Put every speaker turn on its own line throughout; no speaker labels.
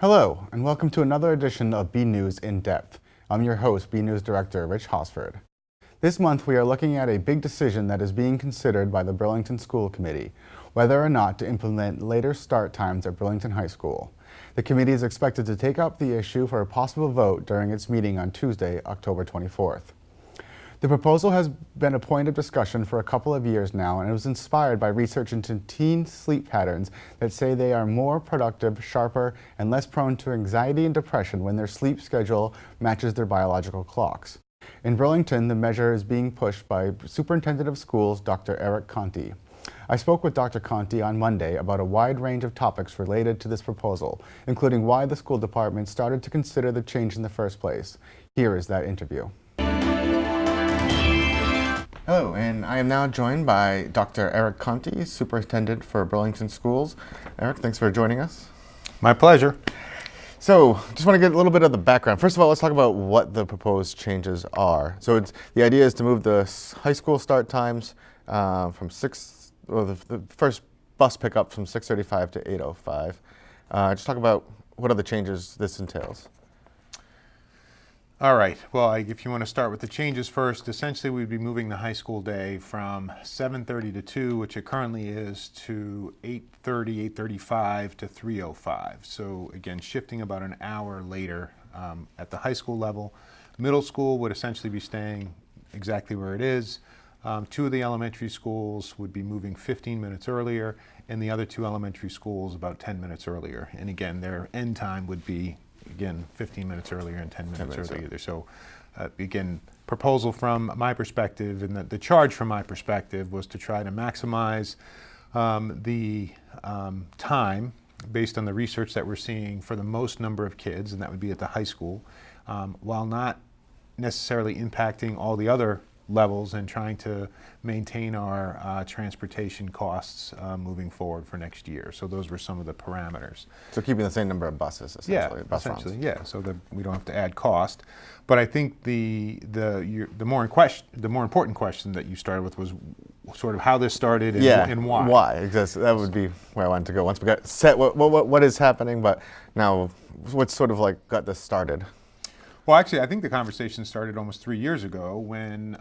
Hello, and welcome to another edition of BNEWS In Depth. I'm your host, BNEWS Director Rich Hosford. This month we are looking at a big decision that is being considered by the Burlington School Committee, whether or not to implement later start times at Burlington High School. The committee is expected to take up the issue for a possible vote during its meeting on Tuesday, October 24th. The proposal has been a point of discussion for a couple of years now, and it was inspired by research into teen sleep patterns that say they are more productive, sharper, and less prone to anxiety and depression when their sleep schedule matches their biological clocks. In Burlington, the measure is being pushed by Superintendent of Schools, Dr. Eric Conti. I spoke with Dr. Conti on Monday about a wide range of topics related to this proposal, including why the school department started to consider the change in the first place. Here is that interview. Hello, and I am now joined by Dr. Eric Conti, Superintendent for Burlington Schools. Eric, thanks for joining us.
My pleasure.
So, just want to get a little bit of the background. First of all, let's talk about what the proposed changes are. So, the idea is to move the high school start times from the first bus pickup from 6:35 to 8:05. Just talk about what are the changes this entails.
All right. Well, if you want to start with the changes first, essentially we'd be moving the high school day from 7:30 to 2, which it currently is, to 8:30, 8:35 to 3:05. So again, shifting about an hour later at the high school level. Middle school would essentially be staying exactly where it is. Two of the elementary schools would be moving 15 minutes earlier, and the other two elementary schools about 10 minutes earlier. And again, their end time would be again 15 minutes earlier and 10 minutes earlier. So again, proposal from my perspective, and the charge from my perspective was to try to maximize the time based on the research that we're seeing for the most number of kids, and that would be at the high school, while not necessarily impacting all the other levels, and trying to maintain our transportation costs moving forward for next year. So those were some of the parameters.
So keeping the same number of buses, essentially.
Yeah, essentially, yeah. So that we don't have to add cost. But I think the more important question that you started with was sort of how this started and why.
Why? Exactly. That would be where I wanted to go. Once we got set, what is happening, but now what's sort of like got this started?
Well, actually, I think the conversation started almost 3 years ago when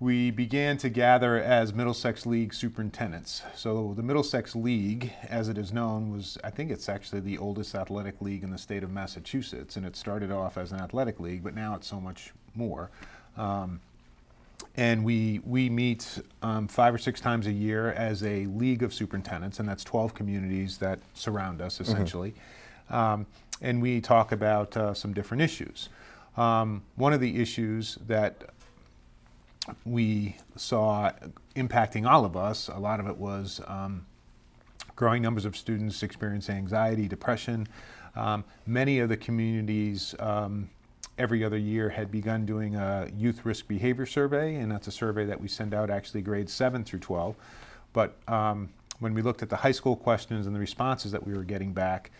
we began to gather as Middlesex League superintendents. So the Middlesex League, as it is known, I think it's actually the oldest athletic league in the state of Massachusetts, and it started off as an athletic league, but now it's so much more. And we meet 5 or 6 times a year as a league of superintendents, and that's 12 communities that surround us, essentially. And we talk about some different issues. One of the issues that we saw impacting all of us, a lot of it was growing numbers of students experiencing anxiety, depression. Many of the communities every other year had begun doing a youth risk behavior survey, and that's a survey that we send out actually grades 7 through 12. But when we looked at the high school questions and the responses that we were getting back,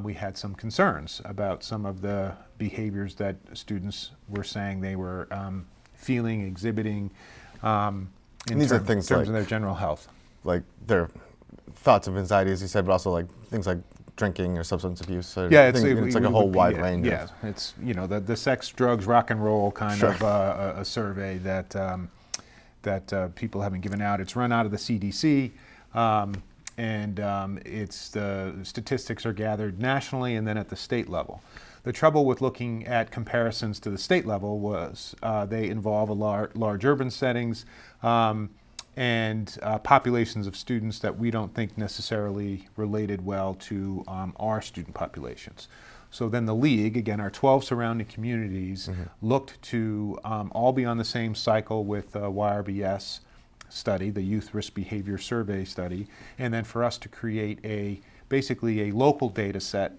we had some concerns about some of the behaviors that students were saying they were feeling, exhibiting in terms of their general health.
Like their thoughts of anxiety, as you said, but also like things like drinking or substance abuse. So
yeah,
it's like a whole wide range.
Yeah, it's the sex, drugs, rock and roll kind of a survey that people have been given out. It's run out of the CDC. And the statistics are gathered nationally and then at the state level. The trouble with looking at comparisons to the state level was they involve large urban settings and populations of students that we don't think necessarily related well to our student populations. So then the league, again, our 12 surrounding communities, looked to all be on the same cycle with YRBS study, the Youth Risk Behavior Survey study, and then for us to create basically a local data set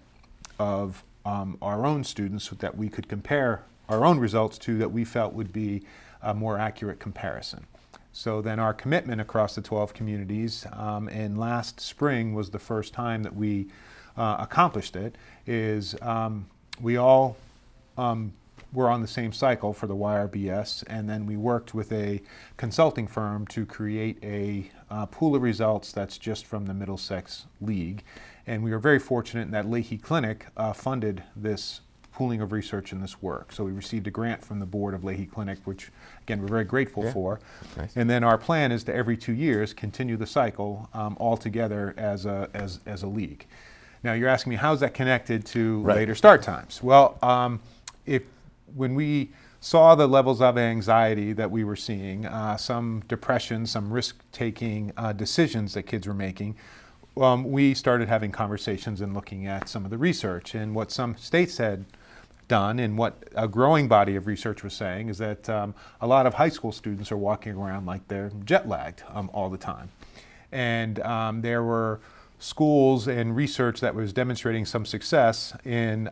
of our own students that we could compare our own results to, that we felt would be a more accurate comparison. So then our commitment across the 12 communities, and last spring was the first time that we accomplished it, is we all were on the same cycle for the YRBS, and then we worked with a consulting firm to create a pool of results that's just from the Middlesex League. And we were very fortunate in that Leahy Clinic funded this pooling of research in this work. So we received a grant from the board of Leahy Clinic, which again we're very grateful for.
Nice.
And then our plan is to every 2 years continue the cycle all together as a league. Now you're asking me, how's that connected to later start times? Well, when we saw the levels of anxiety that we were seeing, some depression, some risk-taking decisions that kids were making, we started having conversations and looking at some of the research. And what some states had done and what a growing body of research was saying is that a lot of high school students are walking around like they're jet lagged all the time. And there were schools and research that was demonstrating some success in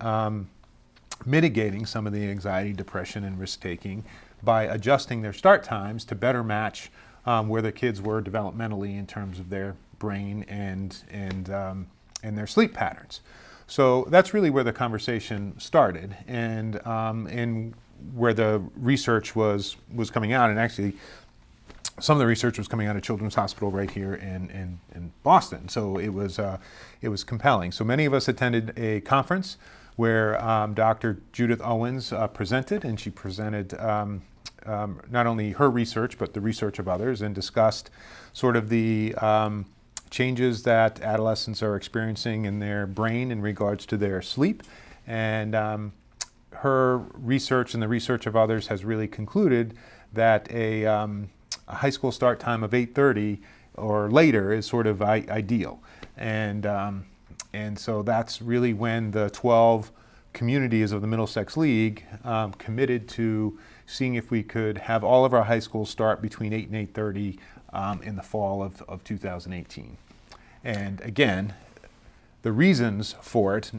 mitigating some of the anxiety, depression, and risk-taking by adjusting their start times to better match where the kids were developmentally in terms of their brain and their sleep patterns. So that's really where the conversation started, and where the research was coming out. And actually, some of the research was coming out of Children's Hospital right here in Boston. So it was compelling. So many of us attended a conference where Dr. Judith Owens presented, and she presented not only her research but the research of others, and discussed sort of the changes that adolescents are experiencing in their brain in regards to their sleep. And her research and the research of others has really concluded that a high school start time of 8:30 or later is sort of ideal. And so that's really when the 12 communities of the Middlesex League committed to seeing if we could have all of our high schools start between 8 and 8:30 in the fall of 2018. And again, the reasons for it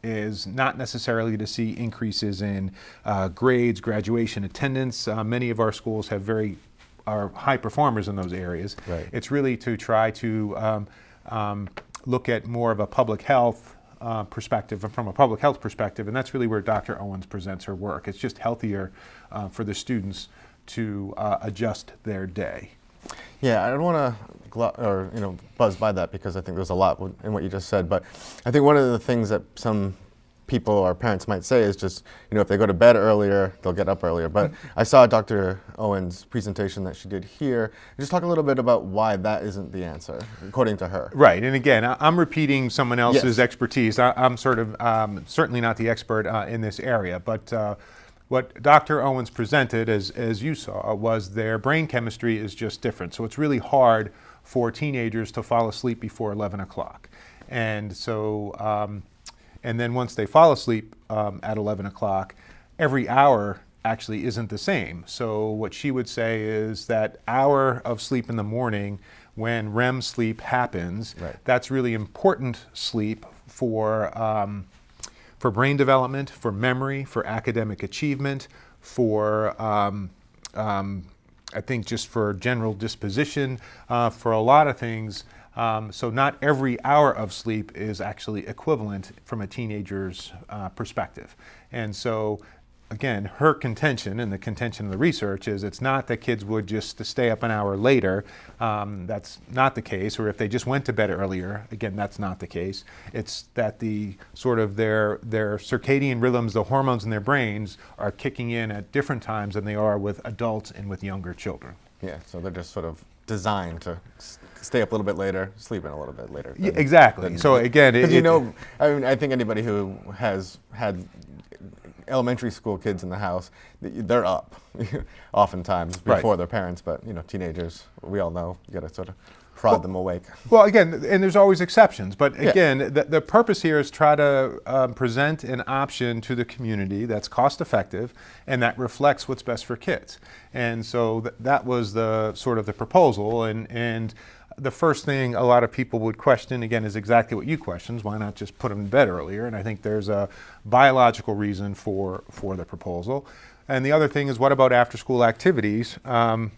is not necessarily to see increases in grades, graduation, attendance. Many of our schools are high performers in those areas.
Right.
It's really to try to look at more of a public health perspective, from a public health perspective, and that's really where Dr. Owens presents her work. It's just healthier for the students to adjust their day.
Yeah, I don't want to buzz by that, because I think there's a lot in what you just said. But I think one of the things that some people or parents might say is just, if they go to bed earlier, they'll get up earlier. But I saw Dr. Owens' presentation that she did here. Just talk a little bit about why that isn't the answer, according to her.
Right, and again, I'm repeating someone else's expertise. I'm sort of certainly not the expert in this area, but what Dr. Owens presented, as you saw, was their brain chemistry is just different. So it's really hard for teenagers to fall asleep before 11 o'clock. And so, and then once they fall asleep at 11 o'clock, every hour actually isn't the same. So what she would say is that hour of sleep in the morning, when REM sleep happens, that's really important sleep for brain development, for memory, for academic achievement, for I think just for general disposition, for a lot of things. So not every hour of sleep is actually equivalent from a teenager's perspective. And so, again, her contention and the contention of the research is it's not that kids would just stay up an hour later. That's not the case. Or if they just went to bed earlier, again, that's not the case. It's that the sort of their circadian rhythms, the hormones in their brains, are kicking in at different times than they are with adults and with younger children.
Yeah, so they're just sort of designed to stay up a little bit later, sleep in a little bit later.
Yeah, exactly. So again,
I think anybody who has had elementary school kids in the house, they're up oftentimes before their parents, but teenagers, we all know, you got to sort of prod them awake.
Well, again, and there's always exceptions, but again, the purpose here is try to present an option to the community that's cost effective and that reflects what's best for kids. And so that was the sort of the proposal, and the first thing a lot of people would question, again, is exactly what you questioned. Why not just put them to bed earlier? And I think there's a biological reason for the proposal. And the other thing is, what about after-school activities? And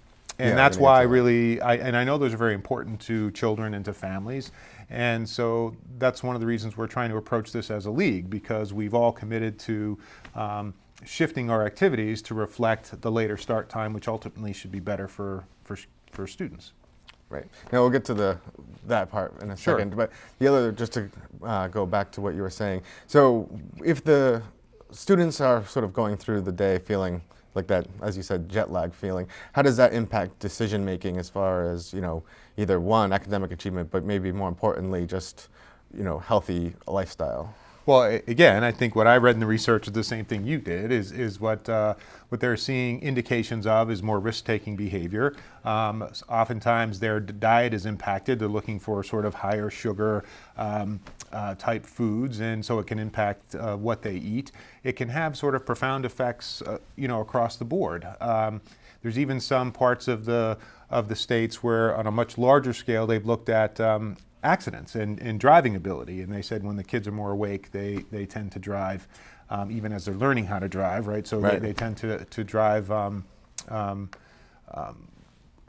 that's why really, I know those are very important to children and to families. And so that's one of the reasons we're trying to approach this as a league, because we've all committed to shifting our activities to reflect the later start time, which ultimately should be better for students.
Right. Now we'll get to that part in a
Sure.
second, but the other, just to go back to what you were saying. So if the students are sort of going through the day feeling like that, as you said, jet lag feeling, how does that impact decision making as far as, either one, academic achievement, but maybe more importantly, just, healthy lifestyle?
Well, again, I think what I read in the research is the same thing you did, is what they're seeing indications of is more risk-taking behavior. Oftentimes their diet is impacted. They're looking for sort of higher sugar type foods, and so it can impact what they eat. It can have sort of profound effects, across the board. There's even some parts of the states where, on a much larger scale, they've looked at accidents and driving ability, and they said when the kids are more awake, they tend to drive, even as they're learning how to drive, right? So
right.
They tend to drive,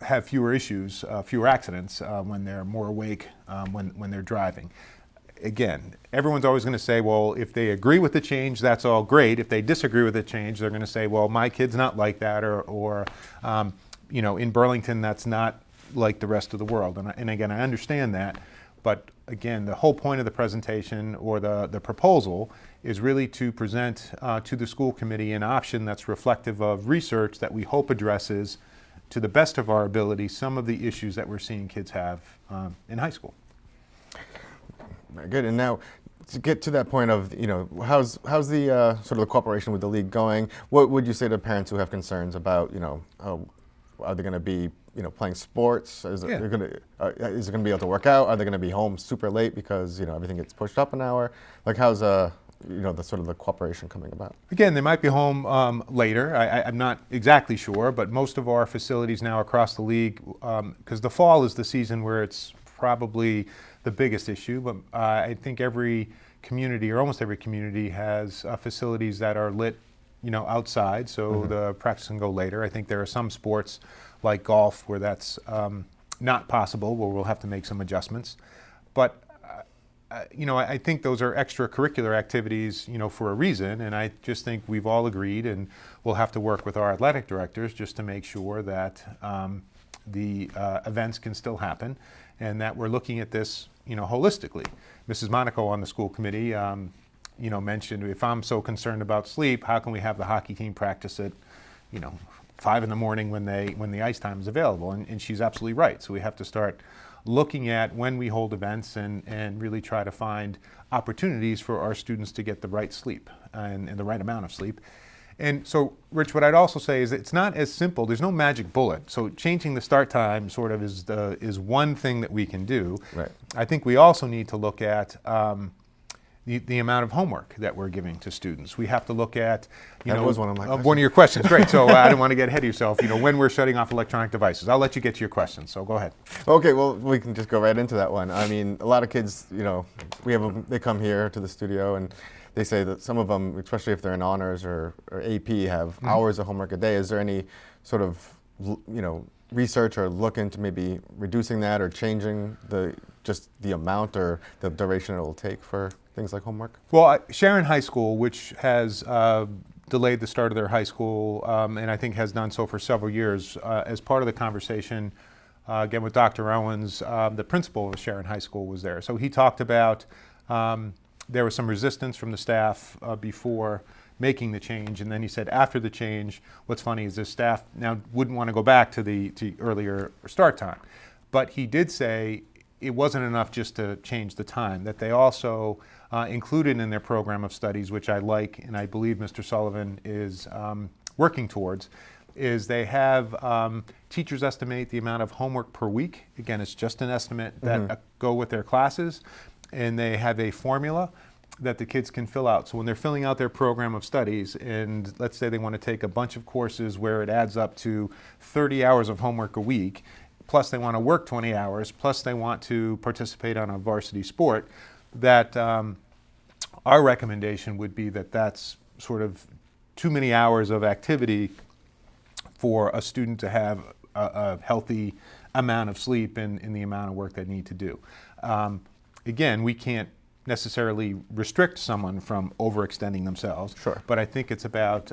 have fewer issues, fewer accidents when they're more awake when they're driving. Again, everyone's always going to say, well, if they agree with the change, that's all great. If they disagree with the change, they're going to say, well, my kid's not like that, or in Burlington, that's not like the rest of the world. And again, I understand that. But again, the whole point of the presentation or the proposal is really to present to the school committee an option that's reflective of research that we hope addresses, to the best of our ability, some of the issues that we're seeing kids have in high school.
Very good. And now, to get to that point of, how's the sort of the cooperation with the league going? What would you say to parents who have concerns about, are they going to be playing sports? Is it going to be able to work out? Are they going to be home super late because everything gets pushed up an hour? Like, how's the sort of the cooperation coming about?
Again, they might be home later. I'm not exactly sure, but most of our facilities now across the league, because the fall is the season where it's probably the biggest issue. But I think every community, or almost every community, has facilities that are lit, outside, so the practice can go later. I think there are some sports like golf where that's not possible, where we'll have to make some adjustments. But I think those are extracurricular activities, for a reason, and I just think we've all agreed, and we'll have to work with our athletic directors just to make sure that the events can still happen, and that we're looking at this, holistically. Mrs. Monaco on the school committee, mentioned, if I'm so concerned about sleep, how can we have the hockey team practice at, 5 in the morning when the ice time is available? And she's absolutely right. So we have to start looking at when we hold events and really try to find opportunities for our students to get the right sleep and the right amount of sleep. And so, Rich, what I'd also say is it's not as simple. There's no magic bullet. So changing the start time sort of is one thing that we can do.
Right.
I think we also need to look at the amount of homework that we're giving to students. We have to look at,
that was one of my questions.
One of your questions, great. So I don't want to get ahead of yourself, when we're shutting off electronic devices. I'll let you get to your questions, so go ahead.
Okay, well, we can just go right into that one. I mean, a lot of kids, they come here to the studio and they say that some of them, especially if they're in honors or AP, have hours of homework a day. Is there any sort of, research or look into maybe reducing that or changing just the amount or the duration it will take for things like homework?
Well, Sharon High School, which has delayed the start of their high school, and I think has done so for several years, as part of the conversation, again with Dr. Owens, the principal of Sharon High School was there. So he talked about there was some resistance from the staff before making the change, and then he said after the change, what's funny is the staff now wouldn't want to go back to the earlier start time. But he did say it wasn't enough just to change the time, that they also included in their program of studies, which I like and I believe Mr. Sullivan is working towards, is they have teachers estimate the amount of homework per week. Again, it's just an estimate that go with their classes, and they have a formula that the kids can fill out. So when they're filling out their program of studies, and let's say they want to take a bunch of courses where it adds up to 30 hours of homework a week, plus they want to work 20 hours, plus they want to participate on a varsity sport, that our recommendation would be that that's sort of too many hours of activity for a student to have a healthy amount of sleep in the amount of work they need to do. Again, we can't necessarily restrict someone from overextending themselves.
Sure.
But I think it's about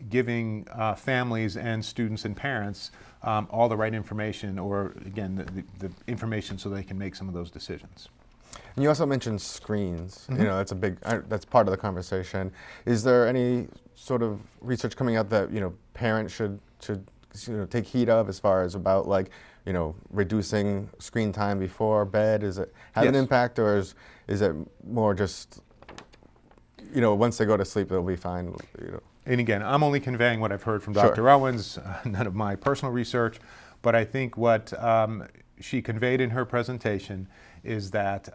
giving families and students and parents all the right information, or again, the information so they can make some of those decisions.
And you also mentioned screens. You know, that's a big, that's part of the conversation. Is there any sort of research coming out that, you know, parents should take heed of, as far as about, like, you know, reducing screen time before bed? Is it have an impact, or is it more just, you know, once they go to sleep they'll be fine, you know?
And again, I'm only conveying what I've heard from Dr. Owens, none of my personal research, but I think what she conveyed in her presentation is that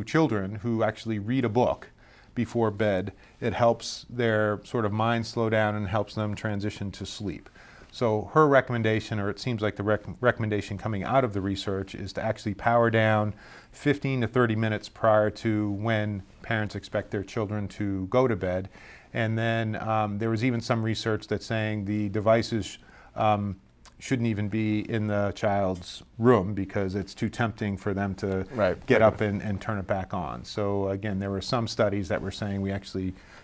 children who actually read a book before bed, it helps their sort of mind slow down and helps them transition to sleep. So her recommendation, or it seems like the recommendation coming out of the research, is to actually power down 15 to 30 minutes prior to when parents expect their children to go to bed. And then there was even some research that's saying the devices shouldn't even be in the child's room because it's too tempting for them to get up and turn it back on. So again, there were some studies that were saying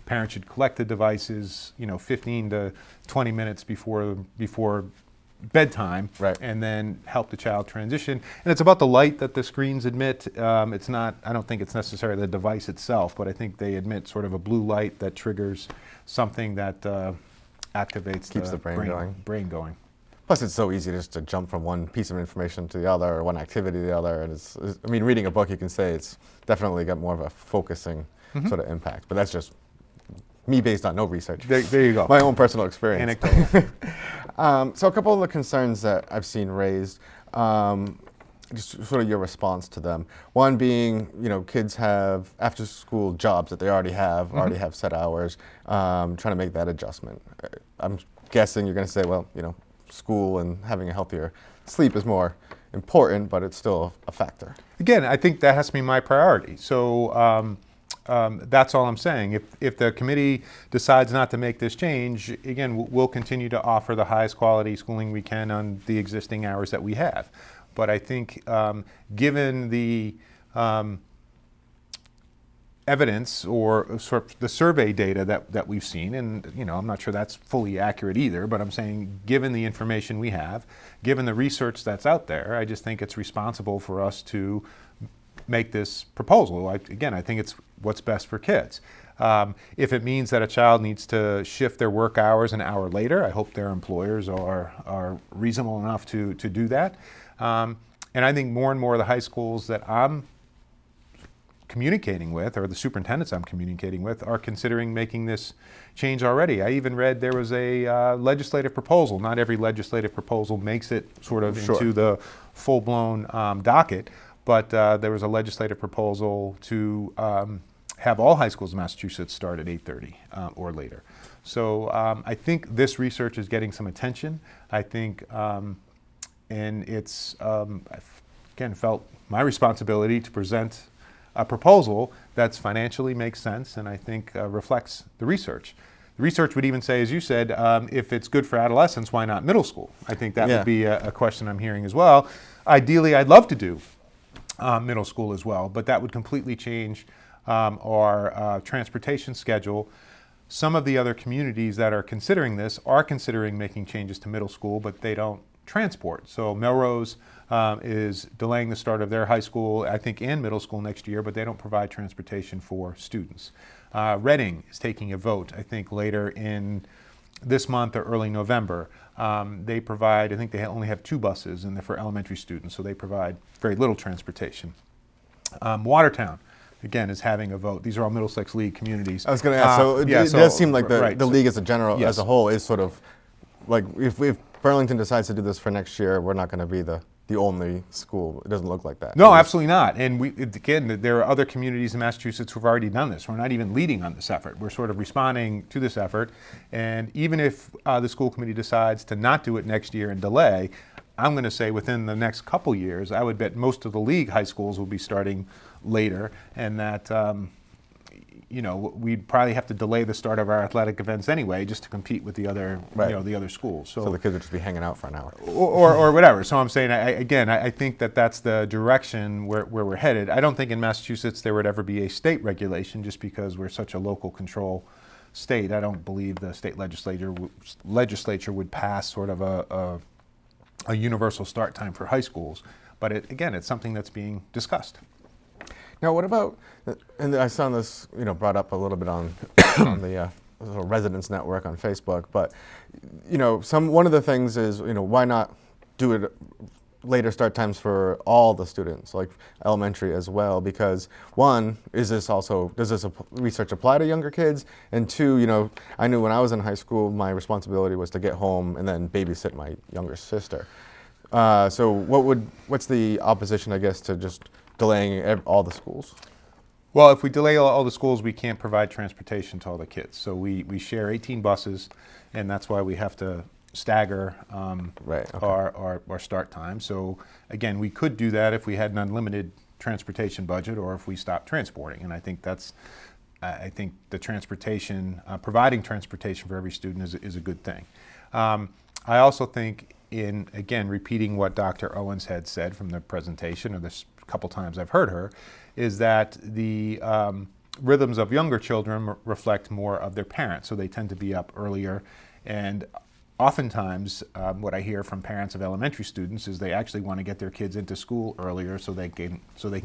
parents should collect the devices, you know, 15 to 20 minutes before bedtime, and then help the child transition. And it's about the light that the screens emit. It's not, I don't think it's necessarily the device itself, but I think they emit sort of a blue light that triggers something that activates
Keeps the brain going. Plus, it's so easy just to jump from one piece of information to the other, or one activity to the other. And I mean, reading a book, you can say it's definitely got more of a focusing sort of impact. But that's just me based on no research.
There you go.
My own personal experience.
Anecdotal.
So a couple of the concerns that I've seen raised, just sort of your response to them. One being, you know, kids have after-school jobs that they already have set hours, trying to make that adjustment. I'm guessing you're going to say, well, you know, school and having a healthier sleep is more important, but it's still a factor.
Again, I think that has to be my priority. So that's all I'm saying. If the committee decides not to make this change, again, we'll continue to offer the highest quality schooling we can on the existing hours that we have. But I think given the evidence or sort of the survey data that we've seen, and you know, I'm not sure that's fully accurate either, but I'm saying given the information we have, given the research that's out there, I just think it's responsible for us to make this proposal. I think it's what's best for kids. If it means that a child needs to shift their work hours an hour later, I hope their employers are reasonable enough to do that. And I think more and more of the high schools that I'm communicating with, or the superintendents I'm communicating with, are considering making this change already. I even read there was a legislative proposal. Not every legislative proposal makes it sort of into the full-blown docket, but there was a legislative proposal to have all high schools in Massachusetts start at 8:30 or later. So I think this research is getting some attention. I think, and it's, again, felt my responsibility to present a proposal that's financially makes sense and I think reflects the research. The research would even say, as you said, if it's good for adolescents, why not middle school? I think that would be a question I'm hearing as well. Ideally, I'd love to do middle school as well, but that would completely change our transportation schedule. Some of the other communities that are considering this are considering making changes to middle school, but they don't transport. So Melrose is delaying the start of their high school, I think, and middle school next year, but they don't provide transportation for students. Reading is taking a vote, I think, later in this month or early November. They provide, I think they only have 2 buses and they're for elementary students, so they provide very little transportation. Watertown, again, is having a vote. These are all Middlesex League communities.
I was going to ask, so it does seem like the league as a whole is sort of, like, if Burlington decides to do this for next year, we're not going to be the only school. It doesn't look like that.
No, absolutely not. And again, there are other communities in Massachusetts who've already done this. We're not even leading on this effort. We're sort of responding to this effort. And even if the school committee decides to not do it next year and delay, I'm going to say within the next couple years, I would bet most of the league high schools will be starting later, and that you know, we'd probably have to delay the start of our athletic events anyway, just to compete with the other,
Right.
you know, the other schools.
So the kids would just be hanging out for an hour.
Or whatever. So I'm saying, I think that that's the direction where we're headed. I don't think in Massachusetts there would ever be a state regulation just because we're such a local control state. I don't believe the state legislature would pass sort of a universal start time for high schools. But again, it's something that's being discussed.
Now, what about, and I saw this, you know, brought up a little bit on on the sort of residents network on Facebook, but, you know, one of the things is, you know, why not do it later start times for all the students, like elementary as well? Because one, does this research apply to younger kids? And two, you know, I knew when I was in high school, my responsibility was to get home and then babysit my younger sister. So what's the opposition, I guess, to just delaying all the schools?
Well, if we delay all the schools, we can't provide transportation to all the kids. So we share 18 buses, and that's why we have to stagger
Right, okay.
our start time. So again, we could do that if we had an unlimited transportation budget or if we stopped transporting. And I think the transportation, providing transportation for every student is a good thing. I also think again, repeating what Dr. Owens had said from the presentation, or this couple times I've heard her, is that the rhythms of younger children reflect more of their parents, so they tend to be up earlier. And oftentimes, what I hear from parents of elementary students is they actually want to get their kids into school earlier so they can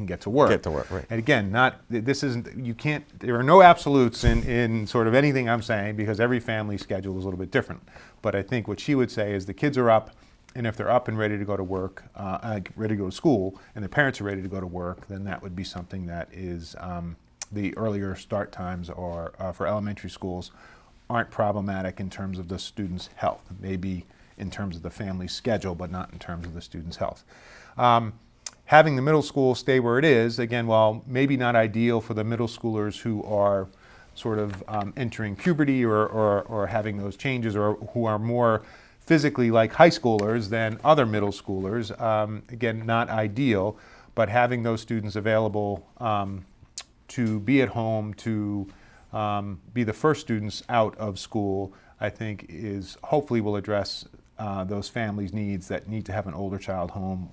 get to work.
Get to work, right.
And again, there are no absolutes in sort of anything I'm saying, because every family schedule is a little bit different. But I think what she would say is the kids are up, and if they're up and ready to go to work, ready to go to school, and the parents are ready to go to work, then that would be something that is the earlier start times are for elementary schools aren't problematic in terms of the student's health. Maybe in terms of the family schedule, but not in terms of the student's health. Having the middle school stay where it is, again, while maybe not ideal for the middle schoolers who are sort of entering puberty or having those changes, or who are more physically like high schoolers than other middle schoolers, again, not ideal, but having those students available to be at home, to be the first students out of school, I think hopefully will address those families' needs that need to have an older child home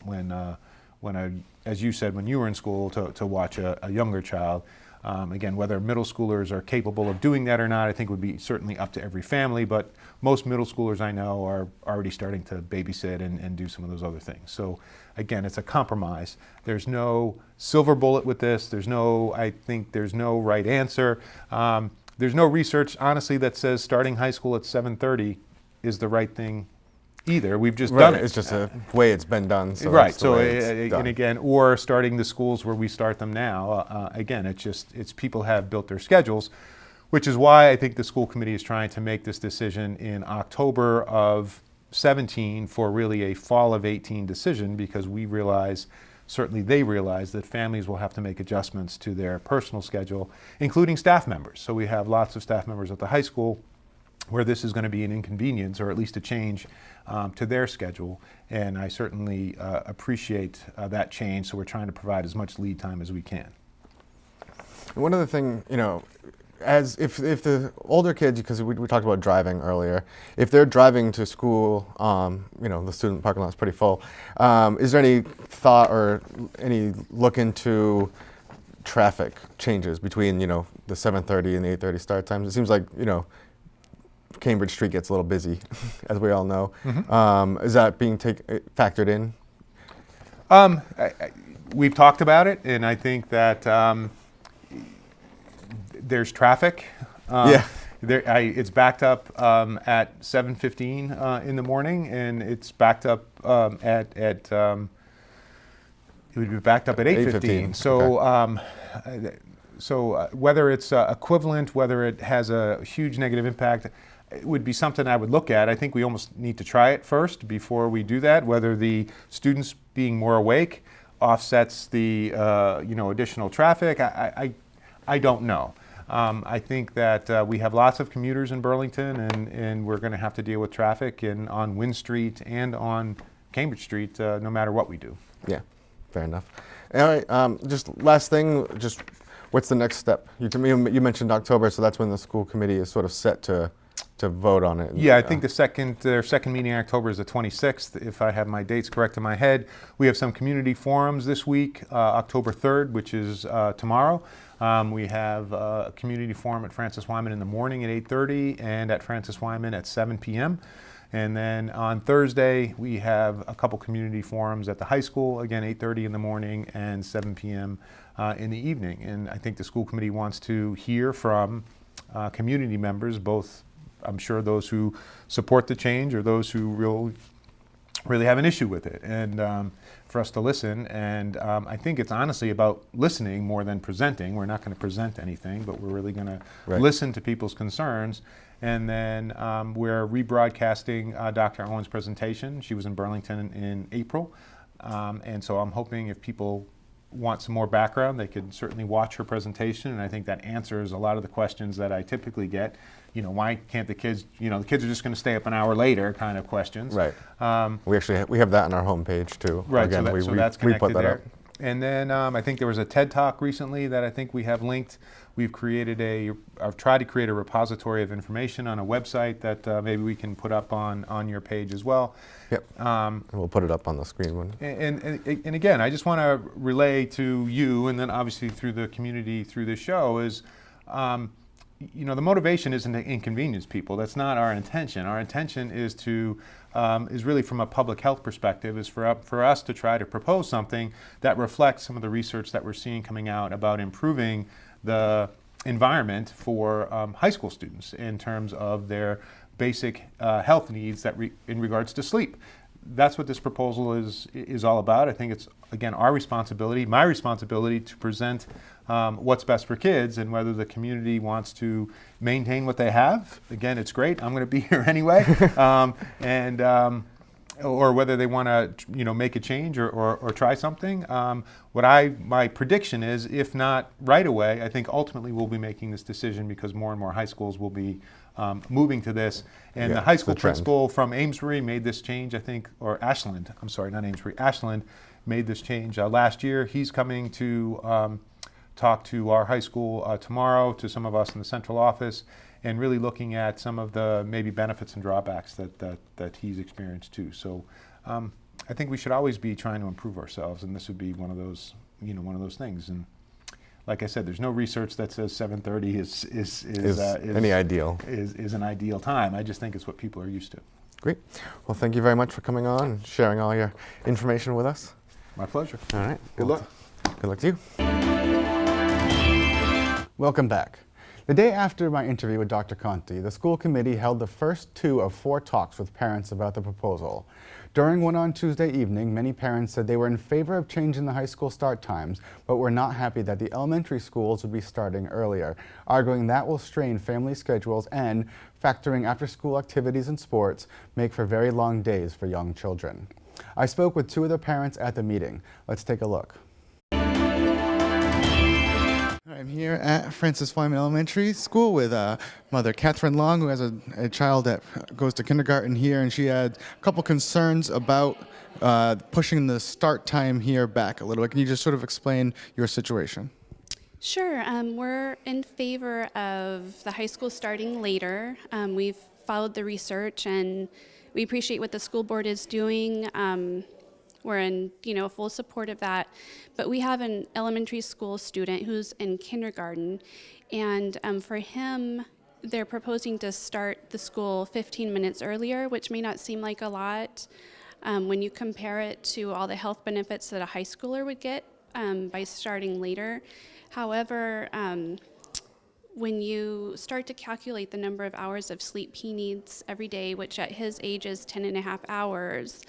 as you said, when you were in school, to watch a younger child. Again, whether middle schoolers are capable of doing that or not, I think would be certainly up to every family, but most middle schoolers I know are already starting to babysit and do some of those other things. So again, it's a compromise. There's no silver bullet with this. I think there's no right answer. There's no research, honestly, that says starting high school at 7:30 is the right thing either. We've just done it.
It's just a way it's been done. So
right.
that's the
So
way it's done.
and again, or starting the schools where we start them now. Again, it's people have built their schedules, which is why I think the school committee is trying to make this decision in October of 17 for really a fall of 18 decision, because we realize, certainly they realize, that families will have to make adjustments to their personal schedule, including staff members. So we have lots of staff members at the high school where this is going to be an inconvenience, or at least a change to their schedule. And I certainly appreciate that change, so we're trying to provide as much lead time as we can.
One other thing, you know, as if the older kids, because we talked about driving earlier, if they're driving to school, you know, the student parking lot is pretty full. Is there any thought or any look into traffic changes between, you know, the 7:30 and the 8:30 start times? It seems like, you know, Cambridge Street gets a little busy, as we all know. Mm-hmm. Is that being factored in?
We've talked about it, and I think that there's traffic.
Yeah.
It's backed up at 7:15 in the morning, and it's backed up it would be backed up at 8:15. So,
okay.
So whether it's equivalent, whether it has a huge negative impact, it would be something I would look at. I think we almost need to try it first before we do that. Whether the students being more awake offsets the additional traffic, I don't know. I think that we have lots of commuters in Burlington, and we're going to have to deal with traffic on Wynn Street and on Cambridge Street, no matter what we do.
Yeah, fair enough. All right, just last thing, just What's the next step? You mentioned October, so that's when the school committee is sort of set to vote on it.
Yeah, I think their second meeting in October is the 26th, if I have my dates correct in my head. We have some community forums this week, October 3rd, which is tomorrow. We have a community forum at Francis Wyman in the morning at 8:30 and at Francis Wyman at 7 p.m. And then on Thursday, we have a couple community forums at the high school, again, 8:30 in the morning and 7 p.m. In the evening. And I think the school committee wants to hear from community members, both I'm sure those who support the change or those who really have an issue with it, and for us to listen. And I think it's honestly about listening more than presenting. We're not going to present anything, but we're really going to listen to people's concerns. And then we're rebroadcasting Dr. Owen's presentation. She was in Burlington in April. And so I'm hoping if people want some more background, they could certainly watch her presentation. And I think that answers a lot of the questions that I typically get. Why can't the kids, the kids are just going to stay up an hour later kind of questions.
Right. We have that on our homepage too.
Right,
Again,
so that's connected there.
Up.
And then I think there was a TED Talk recently that I think we have linked. We've I've tried to create a repository of information on a website that maybe we can put up on your page as well.
Yep. And we'll put it up on the screen.
And again, I just want to relay to you, and then obviously through the community through this show, is the motivation isn't to inconvenience people. That's not our intention. Our intention is is really from a public health perspective, is for us to try to propose something that reflects some of the research that we're seeing coming out about improving the environment for high school students in terms of their basic health needs in regards to sleep. That's what this proposal is all about. I think it's, again, my responsibility to present what's best for kids, and whether the community wants to maintain what they have. Again, it's great. I'm going to be here anyway. Or whether they want to, make a change or try something. My prediction is, if not right away, I think ultimately we'll be making this decision because more and more high schools will be moving to this. And the high school principal from Amesbury made this change, I think, or Ashland, I'm sorry, not Amesbury, Ashland made this change last year. He's coming to talk to our high school tomorrow, to some of us in the central office, and really looking at some of the maybe benefits and drawbacks that he's experienced too. So I think we should always be trying to improve ourselves, and this would be one of those things. And like I said, there's no research that says 7:30 is an ideal time. I just think it's what people are used to.
Great. Well, thank you very much for coming on and sharing all your information with us.
My pleasure.
All right.
Good luck.
Good luck to you.
Welcome back. The day after my interview with Dr. Conti, the school committee held the first 2 of 4 talks with parents about the proposal. During one on Tuesday evening, many parents said they were in favor of changing the high school start times, but were not happy that the elementary schools would be starting earlier, arguing that will strain family schedules and, factoring after-school activities and sports, make for very long days for young children. I spoke with 2 of the parents at the meeting. Let's take a look. I'm here at Francis Wyman Elementary School with Mother Catherine Long, who has a child that goes to kindergarten here, and she had a couple concerns about pushing the start time here back a little bit. Can you just sort of explain your situation?
Sure. We're in favor of the high school starting later. We've followed the research, and we appreciate what the school board is doing. We're in, full support of that. But we have an elementary school student who's in kindergarten, and for him, they're proposing to start the school 15 minutes earlier, which may not seem like a lot when you compare it to all the health benefits that a high schooler would get by starting later. However, when you start to calculate the number of hours of sleep he needs every day, which at his age is 10.5 hours,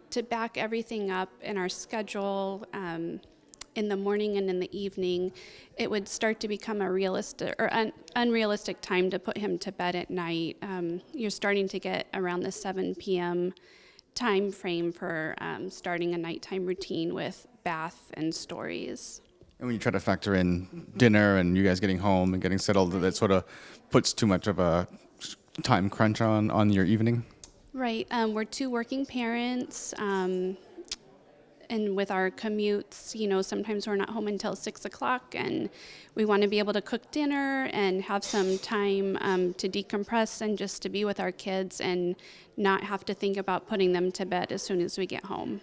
to back everything up in our schedule in the morning and in the evening, it would start to become a realistic or unrealistic time to put him to bed at night. You're starting to get around the 7 p.m. time frame for starting a nighttime routine with bath and stories.
And when you try to factor in dinner and you guys getting home and getting settled, that sort of puts too much of a time crunch on your evening?
Right. We're 2 working parents. and with our commutes, you know, sometimes we're not home until 6 o'clock, and we want to be able to cook dinner and have some time to decompress and just to be with our kids and not have to think about putting them to bed as soon as we get home.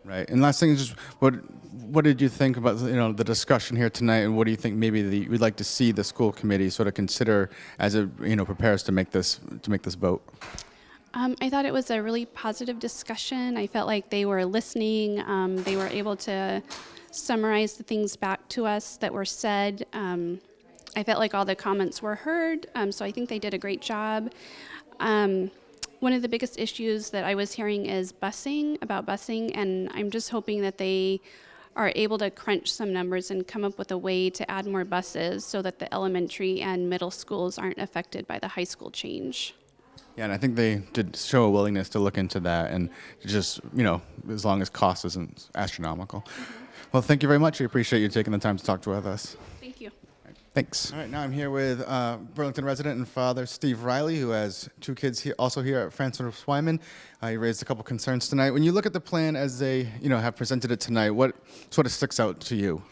Right. And last thing is just what did you think about, you know, the discussion here tonight, and what do you think maybe we'd like to see the school committee sort of consider as it, you know, prepares to make this vote?
I thought it was a really positive discussion. I felt like they were listening. They were able to summarize the things back to us that were said. I felt like all the comments were heard, so I think they did a great job. One of the biggest issues that I was hearing is busing, and I'm just hoping that they are able to crunch some numbers and come up with a way to add more buses so that the elementary and middle schools aren't affected by the high school change.
Yeah, and I think they did show a willingness to look into that, and just, you know, as long as cost isn't astronomical. Well, thank you very much. We appreciate you taking the time to talk with us.
Thank you.
Thanks. All right, now I'm here with Burlington resident and father Steve Riley, who has 2 kids here, also here at Francis Wyman. He raised a couple concerns tonight. When you look at the plan as they, you know, have presented it tonight, what sort of sticks out to you?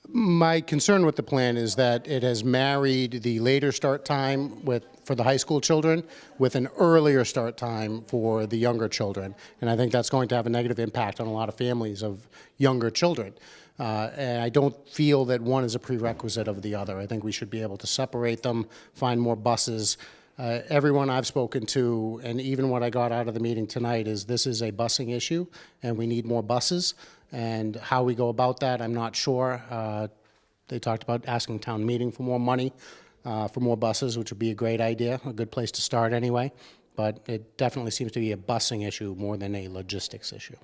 My concern with the plan is that it has married the later start time for the high school children with an earlier start time for the younger children. And I think that's going to have a negative impact on a lot of families of younger children. And I don't feel that one is a prerequisite of the other. I think we should be able to separate them, find more buses. Everyone I've spoken to, and even what I got out of the meeting tonight, is this is a busing issue, and we need more buses. And how we go about that, I'm not sure. They talked about asking town meeting for more money for more buses, which would be a great idea, a good place to start anyway. But it definitely seems to be a busing issue more than a logistics issue.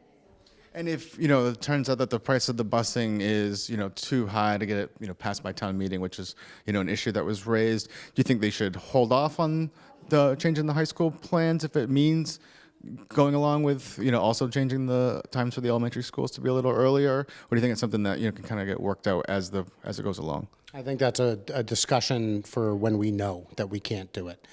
And if, you know, it turns out that the price of the busing is, you know, too high to get it, you know, passed by town meeting, which is, you know, an issue that was raised, do you think they should hold off on the changing the high school plans if it means going along with, you know, also changing the times for the elementary schools to be a little earlier? Or do you think it's something that, you know, can kind of get worked out as it goes along?
I think that's a discussion for when we know that we can't do it.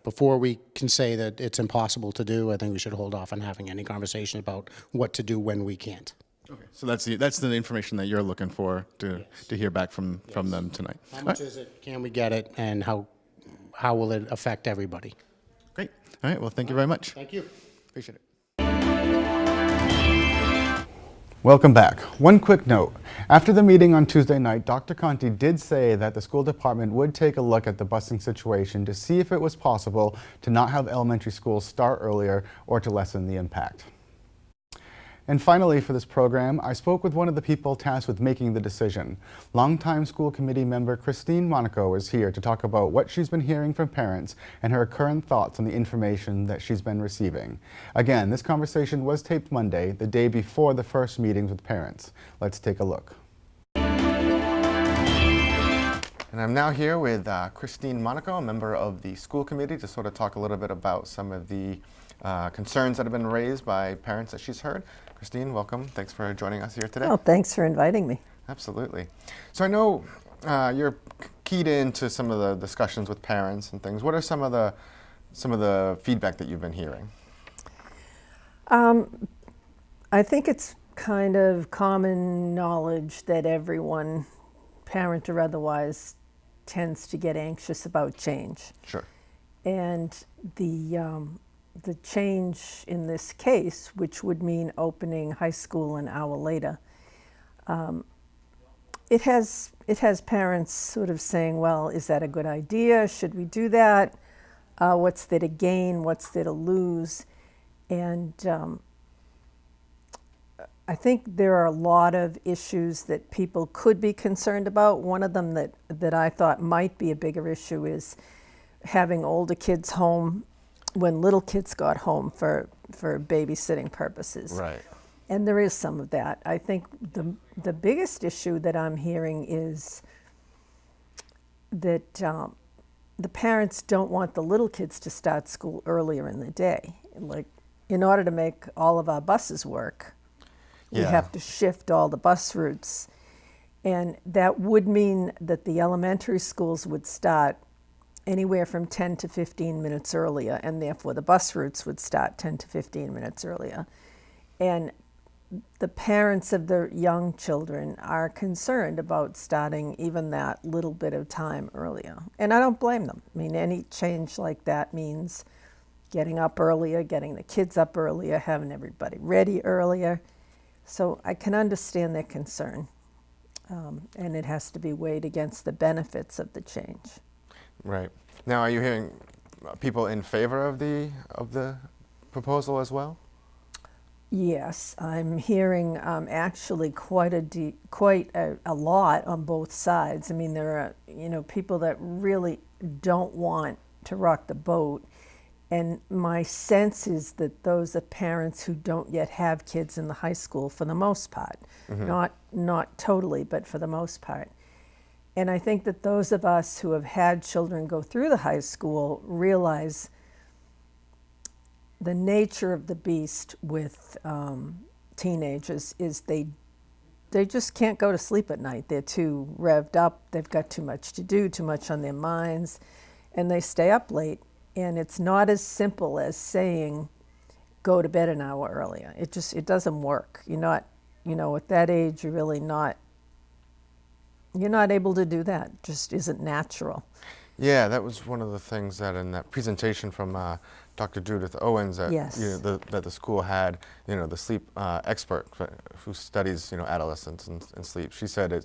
Before we can say that it's impossible to do, I think we should hold off on having any conversation about what to do when we can't.
Okay, so that's the information that you're looking for to hear back from them tonight.
How much is it? Can we get it? And how will it affect everybody?
Great. All right. Well, thank you very much.
Thank you.
Appreciate it.
Welcome back. One quick note. After the meeting on Tuesday night, Dr. Conti did say that the school department would take a look at the busing situation to see if it was possible to not have elementary schools start earlier or to lessen the impact. And finally, for this program, I spoke with one of the people tasked with making the decision. Longtime school committee member Christine Monaco is here to talk about what she's been hearing from parents and her current thoughts on the information that she's been receiving. Again, this conversation was taped Monday, the day before the first meetings with parents. Let's take a look.
And I'm now here with Christine Monaco, a member of the school committee, to sort of talk a little bit about some of the concerns that have been raised by parents that she's heard. Christine, welcome. Thanks for joining us here today.
Oh, thanks for inviting me.
Absolutely. So I know you're keyed into some of the discussions with parents and things. What are some of the feedback that you've been hearing?
I think it's kind of common knowledge that everyone, parent or otherwise, tends to get anxious about change.
Sure. And
the change in this case, which would mean opening high school an hour later, it has parents sort of saying, well, is that a good idea? Should we do that? What's there to gain? What's there to lose? And I think there are a lot of issues that people could be concerned about. One of them that I thought might be a bigger issue is having older kids home when little kids got home for babysitting purposes.
Right.
And there is some of that. I think the biggest issue that I'm hearing is that the parents don't want the little kids to start school earlier in the day. Like, in order to make all of our buses work, we have to shift all the bus routes. And that would mean that the elementary schools would start anywhere from 10 to 15 minutes earlier, and therefore the bus routes would start 10 to 15 minutes earlier. And the parents of the young children are concerned about starting even that little bit of time earlier. And I don't blame them. I mean, any change like that means getting up earlier, getting the kids up earlier, having everybody ready earlier. So I can understand their concern. And it has to be weighed against the benefits of the change.
Right. Now, are you hearing people in favor of the proposal as well?
Yes, I'm hearing actually quite a lot on both sides. I mean, there are people that really don't want to rock the boat, and my sense is that those are parents who don't yet have kids in the high school for the most part, not totally, but for the most part. And I think that those of us who have had children go through the high school realize the nature of the beast with teenagers is they just can't go to sleep at night. They're too revved up, they've got too much to do, too much on their minds, and they stay up late. And it's not as simple as saying, go to bed an hour earlier. It doesn't work. You're not, at that age, you're not able to do that. It just isn't natural.
Yeah, that was one of the things that in that presentation from Dr. Judith Owens that,
Yes.
that the school had, the sleep expert who studies, adolescents and sleep. She said they're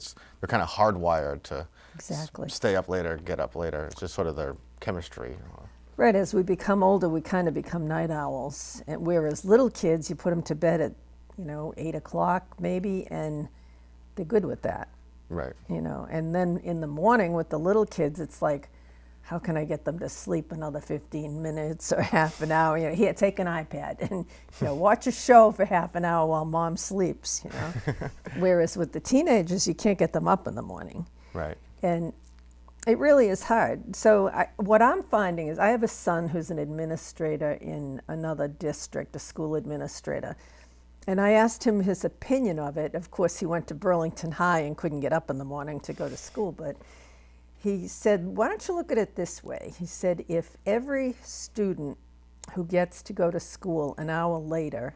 kind of hardwired to
Exactly.
stay up later, get up later. It's just sort of their chemistry.
Right, as we become older, we kind of become night owls. And whereas little kids, you put them to bed at, 8 o'clock maybe, and they're good with that.
Right.
And then in the morning with the little kids, it's like, how can I get them to sleep another 15 minutes or half an hour? Here, take an iPad and watch a show for half an hour while mom sleeps. Whereas with the teenagers, you can't get them up in the morning.
Right.
And it really is hard. So what I'm finding is I have a son who's an administrator in another district, a school administrator. And I asked him his opinion of it. Of course, he went to Burlington High and couldn't get up in the morning to go to school. But he said, why don't you look at it this way? He said, if every student who gets to go to school an hour later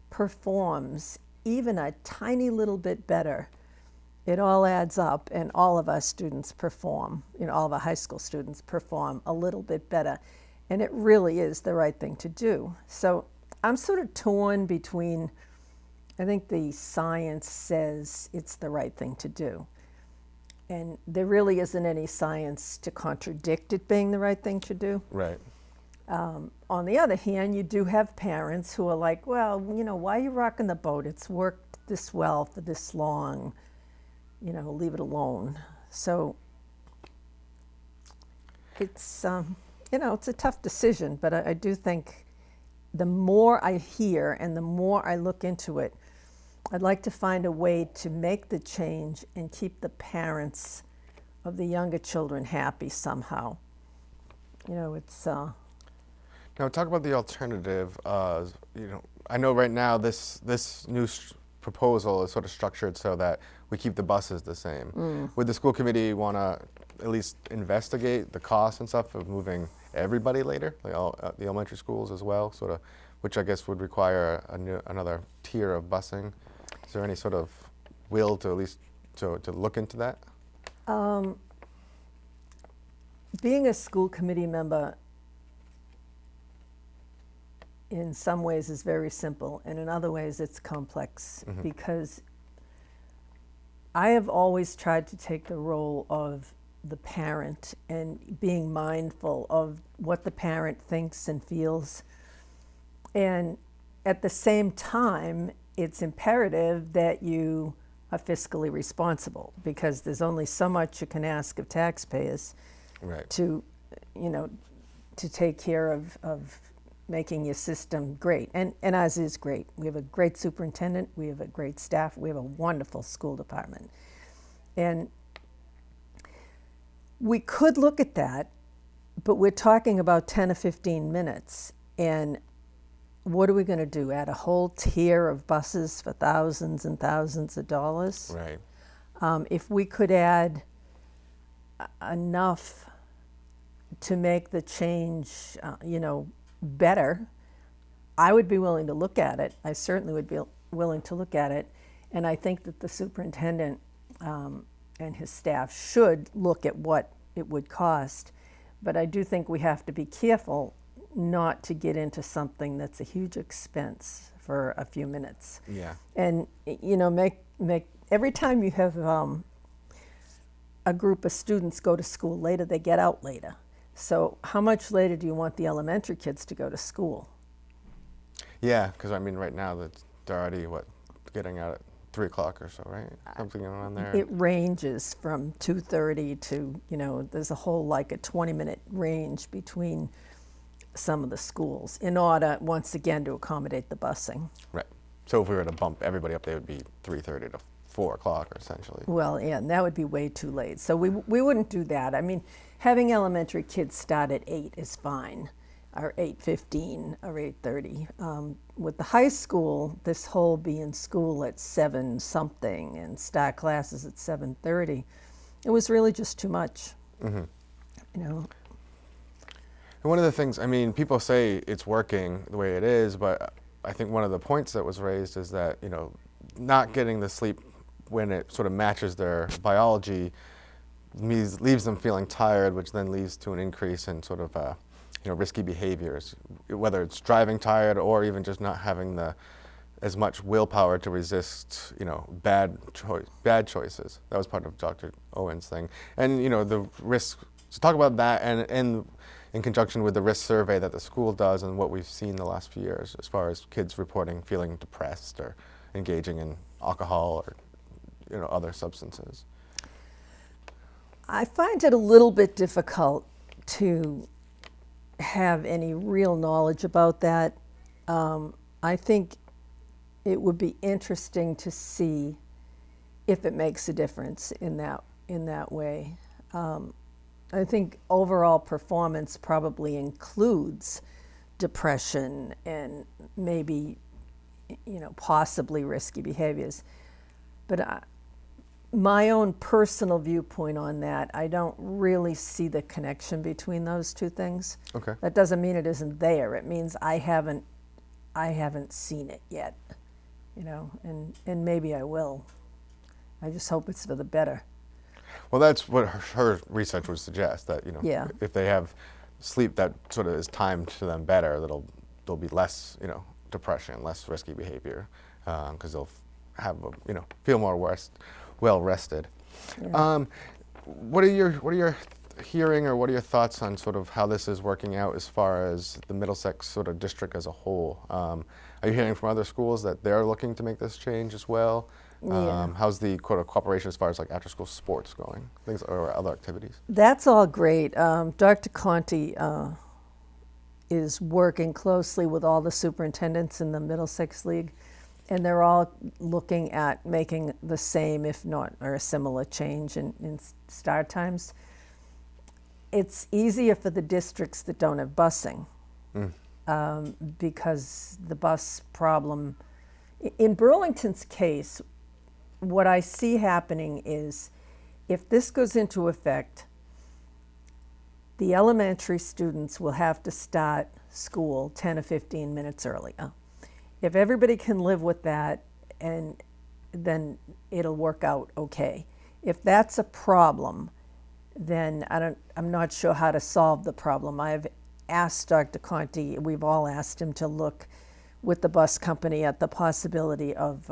performs even a tiny little bit better, it all adds up, and all of our students perform, all of our high school students perform a little bit better. And it really is the right thing to do. So I'm sort of torn between, I think the science says it's the right thing to do. And there really isn't any science to contradict it being the right thing to do.
Right.
On the other hand, you do have parents who are like, well, why are you rocking the boat? It's worked this well for this long. Leave it alone. So it's, it's a tough decision, but I do think the more I hear and the more I look into it, I'd like to find a way to make the change and keep the parents of the younger children happy somehow. It's...
Now, talk about the alternative. I know right now this new proposal is sort of structured so that we keep the buses the same. Would the school committee want to at least investigate the costs and stuff of moving everybody later, like all the elementary schools as well, sort of, which I guess would require another tier of busing? Is there any sort of will to at least to look into that?
Being a school committee member in some ways is very simple, and in other ways it's complex, because I have always tried to take the role of the parent and being mindful of what the parent thinks and feels. And at the same time, it's imperative that you are fiscally responsible, because there's only so much you can ask of taxpayers to, to take care of making your system great. And ours is great. We have a great superintendent, we have a great staff, we have a wonderful school department. And we could look at that, but we're talking about 10 or 15 minutes. And what are we going to do? Add a whole tier of buses for thousands and thousands of dollars?
Right.
If we could add enough to make the change, better, I would be willing to look at it. I certainly would be willing to look at it. And I think that the superintendent and his staff should look at what it would cost. But I do think we have to be careful not to get into something that's a huge expense for a few minutes.
Yeah.
And, you know, make every time you have a group of students go to school later, they get out later. So how much later do you want the elementary kids to go to school?
Yeah, because I mean, right now they're already getting out at 3 o'clock or so, right? Something around there.
It ranges from 2:30 to, you know, there's a whole like a 20-minute range between some of the schools in order, once again, to accommodate the busing.
Right. So if we were to bump everybody up, they would be 3:30 to 4 o'clock, essentially.
Well, yeah, and that would be way too late. So we wouldn't do that. I mean, having elementary kids start at 8 is fine, or 8:15 or 8:30. With the high school, this whole be in school at 7 something and start classes at 7:30, it was really just too much. Mm-hmm. You know.
And one of the things, I mean, people say it's working the way it is, but I think one of the points that was raised is that, you know, not getting the sleep when it sort of matches their biology leaves them feeling tired, which then leads to an increase in sort of, you know, risky behaviors, whether it's driving tired or even just not having as much willpower to resist, you know, bad choices. That was part of Dr. Owen's thing. And, you know, the risk, so talk about that and in conjunction with the risk survey that the school does and what we've seen the last few years as far as kids reporting feeling depressed or engaging in alcohol or, you know, other substances.
I find it a little bit difficult to have any real knowledge about that. I think it would be interesting to see if it makes a difference in that way. I think overall performance probably includes depression and maybe, you know, possibly risky behaviors. But my own personal viewpoint on that, I don't really see the connection between those two things.
Okay.
That doesn't mean it isn't there. It means I haven't seen it yet, you know, and maybe I will. I just hope it's for the better.
Well, that's what her research would suggest, that, you know,
Yeah.
if they have sleep that sort of is timed to them better, there'll be less, you know, depression, less risky behavior, because they'll have, you know, feel more well rested.
Yeah.
What are your hearing, or what are your thoughts on sort of how this is working out as far as the Middlesex sort of district as a whole? Are you hearing from other schools that they're looking to make this change as well?
Yeah.
How's the cooperation as far as like after school sports going, things or other activities?
That's all great. Dr. Conti is working closely with all the superintendents in the Middlesex League, and they're all looking at making the same, if not, or a similar change in start times. It's easier for the districts that don't have busing, because the bus problem, in Burlington's case, what I see happening is if this goes into effect, the elementary students will have to start school 10 or 15 minutes earlier. If everybody can live with that, and then it'll work out okay. If that's a problem, then I'm not sure how to solve the problem. I've asked Dr. Conti, we've all asked him to look with the bus company at the possibility of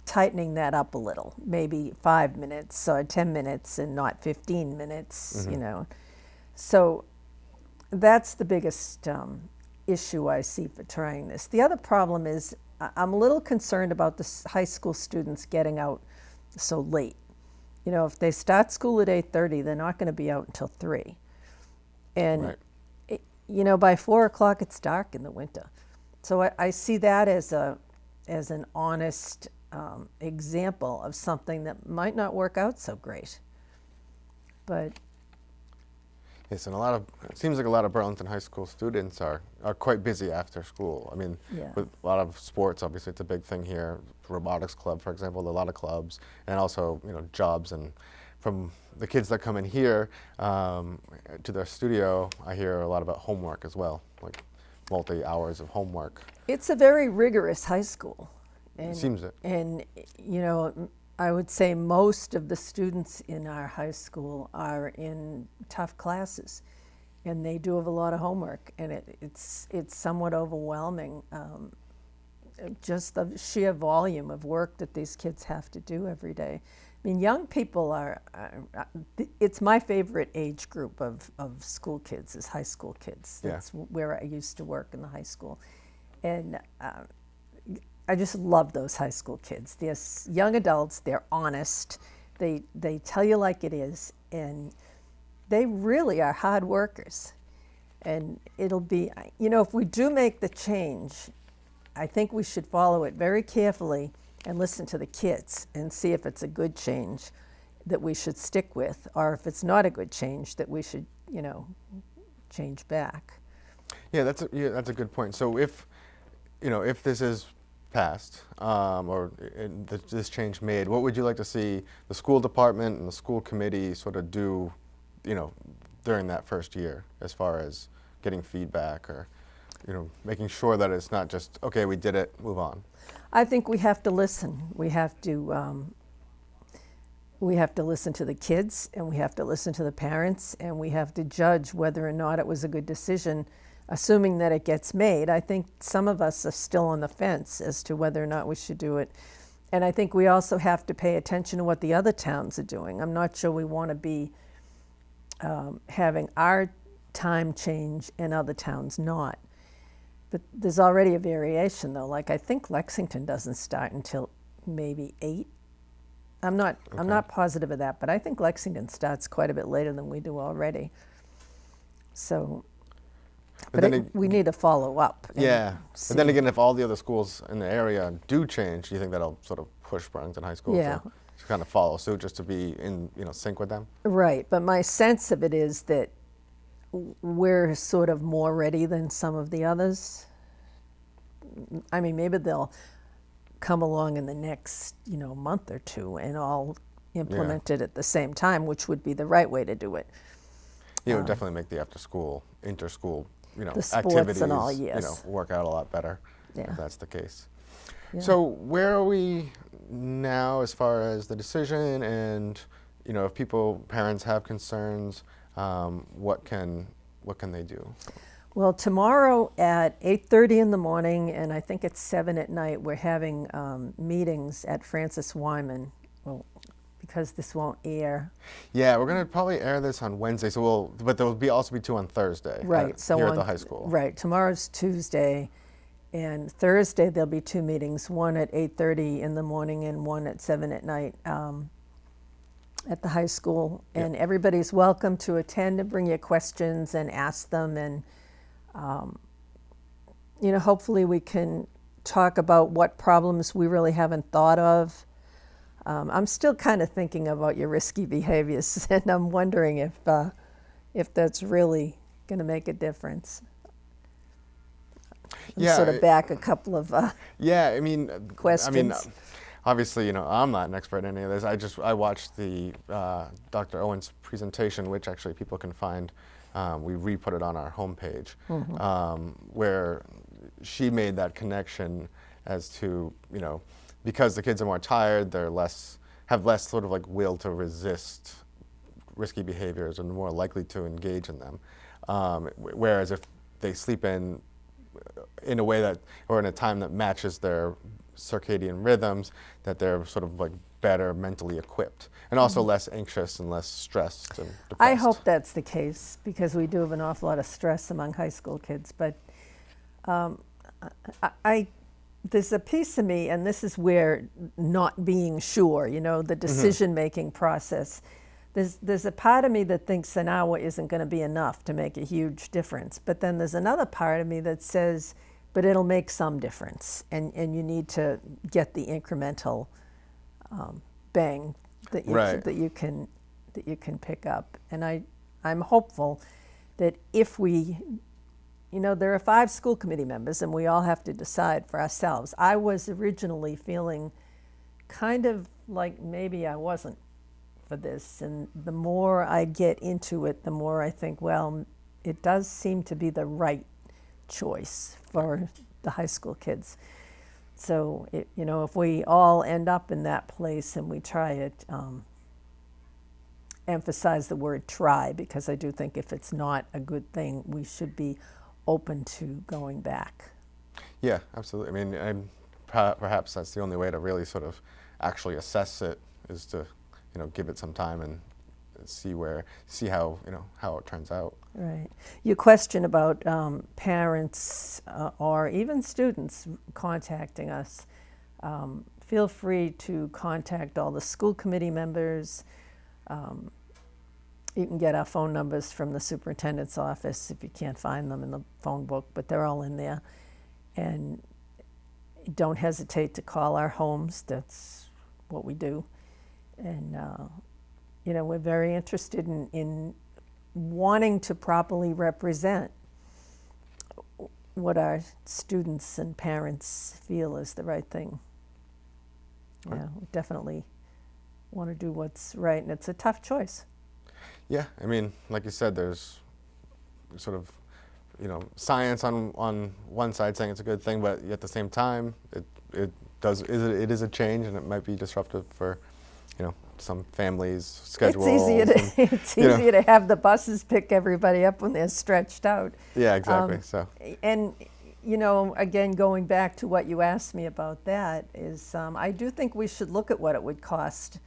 tightening that up a little, maybe 5 minutes or 10 minutes and not 15 minutes, you know. So that's the biggest issue I see for trying this. The other problem is I'm a little concerned about the high school students getting out so late. You know, if they start school at 8:30, they're not going to be out until 3. And,
Right.
You know, by 4 o'clock it's dark in the winter. So I see that as an honest example of something that might not work out so great. But
Yes, and it seems like a lot of Burlington High School students are quite busy after school. I mean,
Yeah.
with a lot of sports, obviously it's a big thing here. Robotics club, for example, a lot of clubs, and also, you know, jobs. And from the kids that come in here to their studio, I hear a lot about homework as well, like multi-hours of homework.
it's a very rigorous high school. And,
seems it.
And, you know, I would say most of the students in our high school are in tough classes, and they do have a lot of homework, and it's somewhat overwhelming, just the sheer volume of work that these kids have to do every day. I mean, young people it's my favorite age group of school kids is high school kids. That's where I used to work in the high school. And I just love those high school kids. They're young adults, they're honest, they tell you like it is, and they really are hard workers. And it'll be, you know, if we do make the change, I think we should follow it very carefully and listen to the kids and see if it's a good change that we should stick with, or if it's not a good change that we should, you know, change back.
Yeah, that's a good point. So if, you know, if this is passed or this change made, what would you like to see the school department and the school committee sort of do, you know, during that first year, as far as getting feedback or, you know, making sure that it's not just, okay, we did it, move on?
I think we have to listen. We have to listen to the kids, and we have to listen to the parents, and we have to judge whether or not it was a good decision, assuming that it gets made. I think some of us are still on the fence as to whether or not we should do it. And I think we also have to pay attention to what the other towns are doing. I'm not sure we want to be having our time change and other towns not. But there's already a variation, though. Like, I think Lexington doesn't start until maybe 8. I'm not positive of that, but I think Lexington starts quite a bit later than we do already. So, but we need to follow up.
Yeah, but then again, if all the other schools in the area do change, do you think that'll sort of push Burlington High School to kind of follow suit, just to be in, you know, sync with them?
Right, but my sense of it is that we're sort of more ready than some of the others. I mean, maybe they'll come along in the next, you know, month or two and all implement it at the same time, which would be the right way to do it.
Yeah, it would definitely make the after-school, inter-school, you know,
the sports
activities,
and all,
you know, work out a lot better if that's the case.
Yeah.
So where are we now as far as the decision, and, you know, if parents have concerns, what can they do?
Well, tomorrow at 8:30 in the morning, and I think it's 7 at night, we're having meetings at Francis Wyman. Well, because this won't air.
Yeah, we're going to probably air this on Wednesday, but there will also be 2 on Thursday.
Right. So
here at the high school.
Right. Tomorrow's Tuesday, and Thursday there'll be 2 meetings, one at 8:30 in the morning and one at 7 at night at the high school. And everybody's welcome to attend and bring your questions and ask them. And you know, hopefully we can talk about what problems we really haven't thought of. I'm still kind of thinking about your risky behaviors, and I'm wondering if that's really going to make a difference. Sort of back a couple of questions.
I mean, obviously, you know, I'm not an expert in any of this. I watched the Dr. Owen's presentation, which actually people can find. We re-put it on our homepage, where she made that connection as to, you know, because the kids are more tired, they're have less sort of like will to resist risky behaviors and more likely to engage in them. Whereas if they sleep in a way that, or in a time that matches their circadian rhythms, that they're sort of like better mentally equipped, and also less anxious and less stressed and depressed.
I hope that's the case, because we do have an awful lot of stress among high school kids. But there's a piece of me, and this is where not being sure, you know, the decision-making process, there's a part of me that thinks an hour isn't going to be enough to make a huge difference. But then there's another part of me that says, but it'll make some difference, and you need to get the incremental bang that you can pick up. And I'm hopeful that if we, you know, there are 5 school committee members, and we all have to decide for ourselves. I was originally feeling kind of like maybe I wasn't for this, and the more I get into it, the more I think, well, it does seem to be the right choice for the high school kids. So, if we all end up in that place and we try to emphasize the word try, because I do think if it's not a good thing, we should be open to going back.
Yeah, absolutely. I mean, perhaps that's the only way to really sort of actually assess it, is to, give it some time and see how it turns out.
Right. Your question about parents or even students contacting us, feel free to contact all the school committee members. You can get our phone numbers from the superintendent's office if you can't find them in the phone book, but they're all in there. And don't hesitate to call our homes. That's what we do. And, we're very interested in wanting to properly represent what our students and parents feel is the right thing.
Right.
Yeah, we definitely want to do what's right, and it's a tough choice.
Yeah, I mean, like you said, there's sort of, science on one side saying it's a good thing, but at the same time, it is a change, and it might be disruptive for, some families' schedules.
It's easier to have the buses pick everybody up when they're stretched out.
Yeah, exactly.
And again, going back to what you asked me about that is, I do think we should look at what it would cost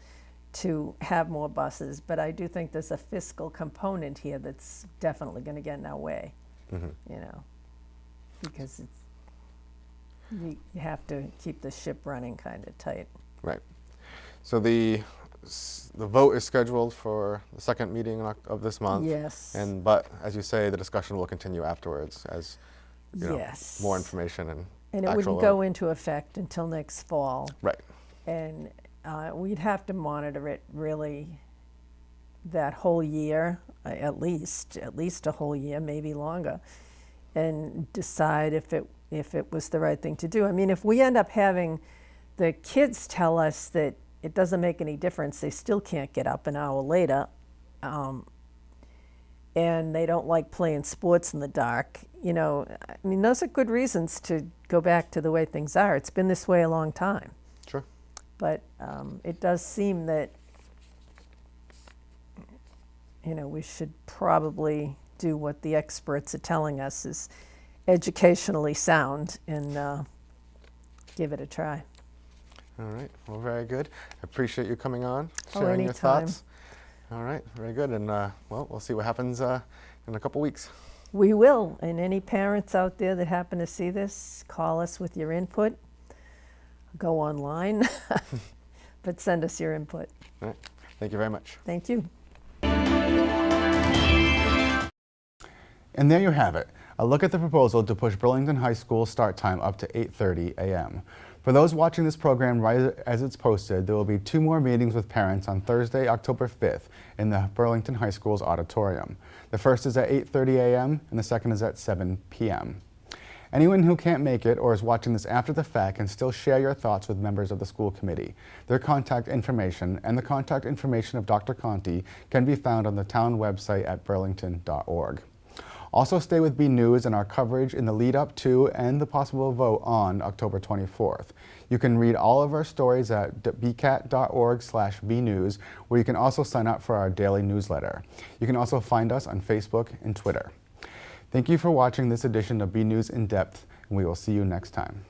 to have more buses, but I do think there's a fiscal component here that's definitely going to get in our way. Because you have to keep the ship running kind of tight.
Right. So the vote is scheduled for the second meeting of this month.
Yes.
But as you say, the discussion will continue afterwards as
yes.
more information and
it wouldn't go into effect until next fall.
Right.
And we'd have to monitor it really that whole year, at least a whole year, maybe longer, and decide if it was the right thing to do. I mean, if we end up having the kids tell us that it doesn't make any difference, they still can't get up an hour later, and they don't like playing sports in the dark, I mean, those are good reasons to go back to the way things are. It's been this way a long time.
Sure.
But it does seem that, we should probably do what the experts are telling us is educationally sound and give it a try.
All right. Well, very good. I appreciate you coming on,
Oh,
sharing your
anytime.
thoughts. All right. Very good. And, we'll see what happens in a couple weeks.
We will. And any parents out there that happen to see this, call us with your input. Go online, but send us your input.
All right. Thank you very much.
Thank you.
And there you have it, a look at the proposal to push Burlington High School start time up to 8:30 a.m. For those watching this program right as it's posted, there will be 2 more meetings with parents on Thursday, October 5th in the Burlington High School's auditorium. The first is at 8:30 a.m. and the second is at 7 p.m. Anyone who can't make it or is watching this after the fact can still share your thoughts with members of the school committee. Their contact information and the contact information of Dr. Conti can be found on the town website at burlington.org. Also stay with BNews and our coverage in the lead up to and the possible vote on October 24th. You can read all of our stories at bcat.org/bnews, where you can also sign up for our daily newsletter. You can also find us on Facebook and Twitter. Thank you for watching this edition of BNews In Depth, and we will see you next time.